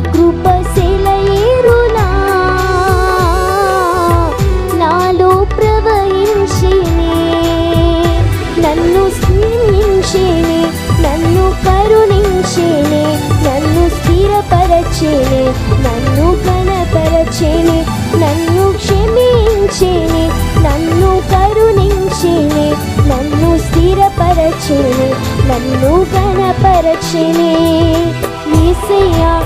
కృప సెలయేరులా నాలో ప్రవహించినే, నన్ను స్నేహించినే, నన్ను కరుణించినే, నన్ను స్థిరపరచినే, నన్ను ఘనపరచినే, నన్ను క్షమించినే, నన్ను కరుణించినే, నన్ను స్థిరపరచినే, నన్ను ఘనపరచినే. యేసయ్యా